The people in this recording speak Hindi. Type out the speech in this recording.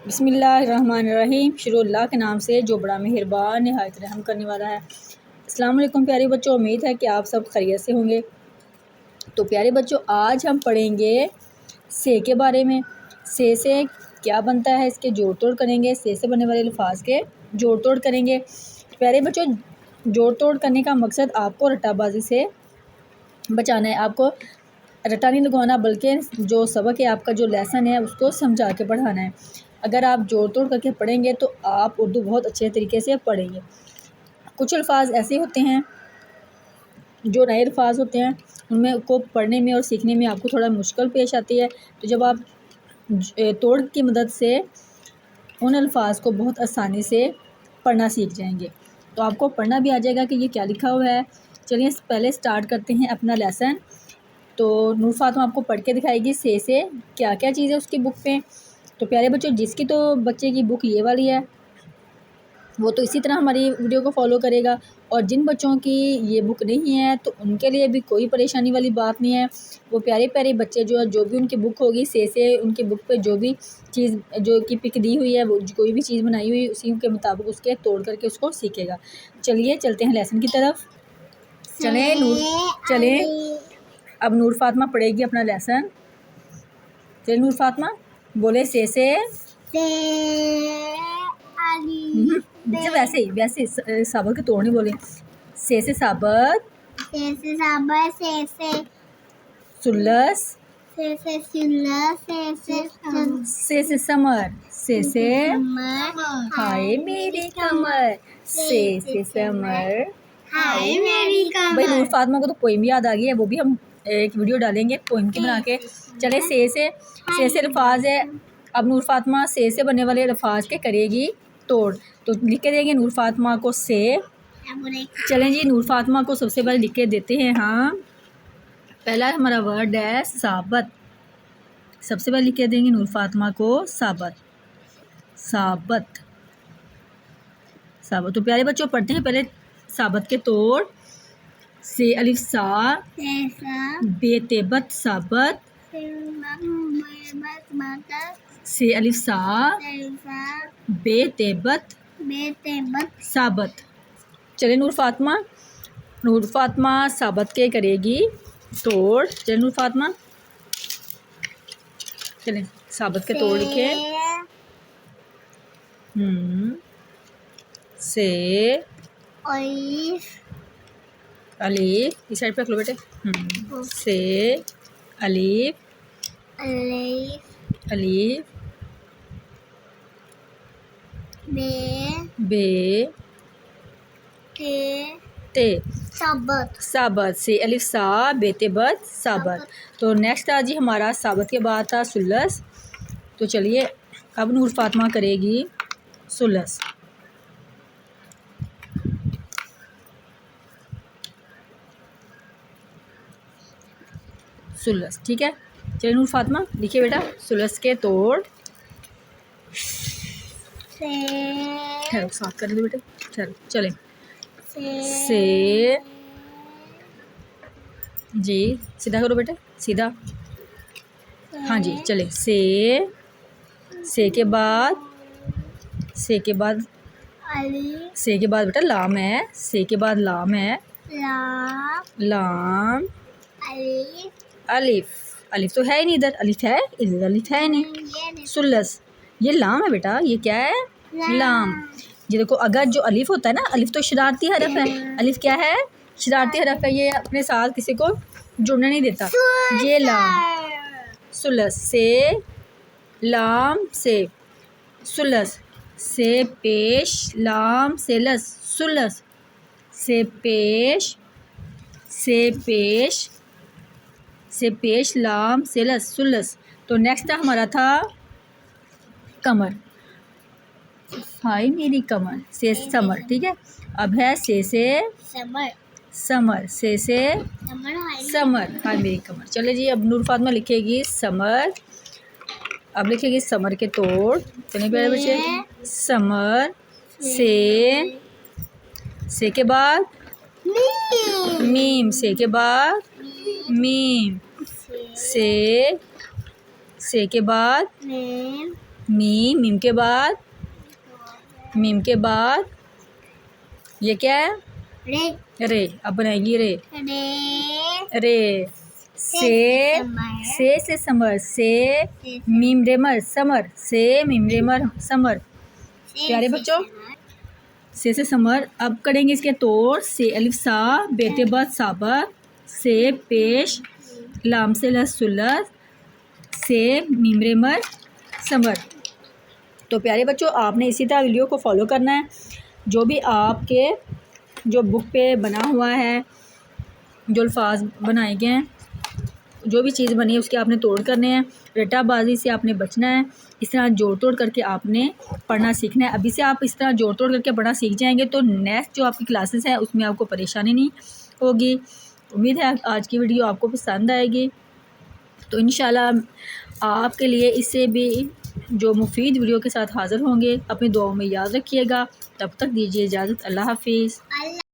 बिस्मिल्लाहिर्रहमानिर्रहीम। शुरू अल्लाह के नाम से जो बड़ा मेहरबान निहायत रहम करने वाला है। अस्सलाम वालेकुम प्यारे बच्चों, उम्मीद है कि आप सब खैरियत से होंगे। तो प्यारे बच्चों, आज हम पढ़ेंगे से के बारे में। से क्या बनता है, इसके जोड़ तोड़ करेंगे। से बनने वाले अल्फाज के जोड़ तोड़ करेंगे। प्यारे बच्चों, जोड़ तोड़ करने का मकसद आपको रट्टाबाजी से बचाना है। आपको रट्टा नहीं लगवाना, बल्कि जो सबक है, आपका जो लेसन है, उसको समझा के पढ़ाना है। अगर आप जोड़ तोड़ करके पढ़ेंगे तो आप उर्दू बहुत अच्छे तरीके से पढ़ेंगे। कुछ अल्फाज ऐसे होते हैं जो नए अल्फाज होते हैं, उनमें को पढ़ने में और सीखने में आपको थोड़ा मुश्किल पेश आती है। तो जब आप तोड़ की मदद से उन अल्फाज को बहुत आसानी से पढ़ना सीख जाएंगे, तो आपको पढ़ना भी आ जाएगा कि ये क्या लिखा हुआ है। चलिए पहले स्टार्ट करते हैं अपना लेसन। तो नूर फातिमा आपको पढ़ के दिखाएगी से क्या क्या चीज़ है उसकी बुक पे। तो प्यारे बच्चों, जिसकी तो बच्चे की बुक ये वाली है, वो तो इसी तरह हमारी वीडियो को फॉलो करेगा। और जिन बच्चों की ये बुक नहीं है, तो उनके लिए भी कोई परेशानी वाली बात नहीं है। वो प्यारे प्यारे बच्चे जो भी उनकी बुक होगी से उनकी बुक पे जो भी चीज़ जो की पिक दी हुई है, वो कोई भी चीज़ बनाई हुई, उसी के मुताबिक उसके तोड़ करके उसको सीखेगा। चलिए चलते हैं लेसन की तरफ। चलें अब नूर फातिमा पढ़ेगी अपना लेसन। चलिए नूर फातिमा बोले से वैसे साबत के तोड़ नहीं बोले। से साबत, सुल्लस, से समर, से हाय मेरी कमर, से समर हाय मेरी कमर। भाई नूर फातिमा को तो पोइम भी याद आ गई है, वो भी हम एक वीडियो डालेंगे पोइम की बना के। चले से अल्फाज है। अब नूर फातिमा से बनने वाले अल्फाज के करेगी तोड़। तो लिख के देंगे नूर फातिमा को से। चलें जी, नूर फातिमा को सबसे पहले लिख के देते हैं। हाँ, पहला हमारा वर्ड है साबत। सबसे पहले लिख के देंगे नूर फातिमा को साबत। तो प्यारे बच्चों, पढ़ते हैं पहले साबत के तोड़। से अलिफ सा बेतेबत साबत। से अलिफ सा बेतेबत साबत। चले नूर फातिमा साबत के करेगी तोड़। चले नूर फातिमा, चले साबत के तोड़ लिखे। से अलीफ, इस साइड पे रख लो बेटे। से अलीफ बे ते साबत। से अलिफ सा बेतेबत साबत। तो नेक्स्ट आज जी हमारा साबत के बाद था सुल्लस। तो चलिए अब नूर फातिमा करेगी सुल्लस। ठीक है। चलिए नूर फातिमा लिखिए बेटा सुल्लस के तोड़। साथ कर दो बेटे। चले से जी सीधा करो बेटे, सीधा। हाँ जी, चले से के बाद बेटा लाम है। से के बाद लाम है। लाम अलिफ तो है ही नहीं इधर, अलिफ है इधर, अलिफ है नहीं। सुल्लस ये लाम है बेटा, ये क्या है? लाम। ये देखो, अगर जो अलिफ होता है ना, अलिफ तो शरारती हरफ है। अलिफ क्या है? शरारती हरफ है। ये अपने साथ किसी को जुड़ने नहीं देता। ये लाम सुल्लस से लाम से सुल्लस से पेश लाम से लस सुल्लस से पेश लाम से लस सुल्लस। तो नेक्स्ट हमारा था कमर। हाय मेरी कमर, से समर। ठीक है। अब है से समर। से समर हाय मेरी कमर। चले जी, अब नूर फातिमा लिखेगी समर। अब लिखेगी समर के तोड़। चलिए प्यारे बच्चे, समर से के बाद मीम, से के बाद मीम, से के बाद मीम के बाद ये क्या है? रे। अब बनाएगी रे। से समर, से मीम रेमर समर, से मीम रेमर समर। प्यारे बच्चों, से समर। अब करेंगे इसके तोड़। से अलिफ सा, बेते बाद साबर, से पेश, लाम से लसुलस, से मीम रेमर समर। तो प्यारे बच्चों, आपने इसी तरह वीडियो को फॉलो करना है। जो भी आपके जो बुक पे बना हुआ है, जो अल्फाज बनाए गए हैं, जो भी चीज़ बनी है उसके आपने तोड़ करने हैं। रट्टाबाजी से आपने बचना है। इस तरह जोड़ तोड़ करके आपने पढ़ना सीखना है। अभी से आप इस तरह जोड़ तोड़ करके पढ़ना सीख जाएंगे तो नेक्स्ट जो आपकी क्लासेस हैं उसमें आपको परेशानी नहीं होगी। उम्मीद है आज की वीडियो आपको पसंद आएगी। तो इंशाल्लाह आपके लिए इससे भी जो मुफीद वीडियो के साथ हाज़िर होंगे। अपनी दुआओं में याद रखिएगा। तब तक दीजिए इजाज़त। अल्लाह हाफिज़।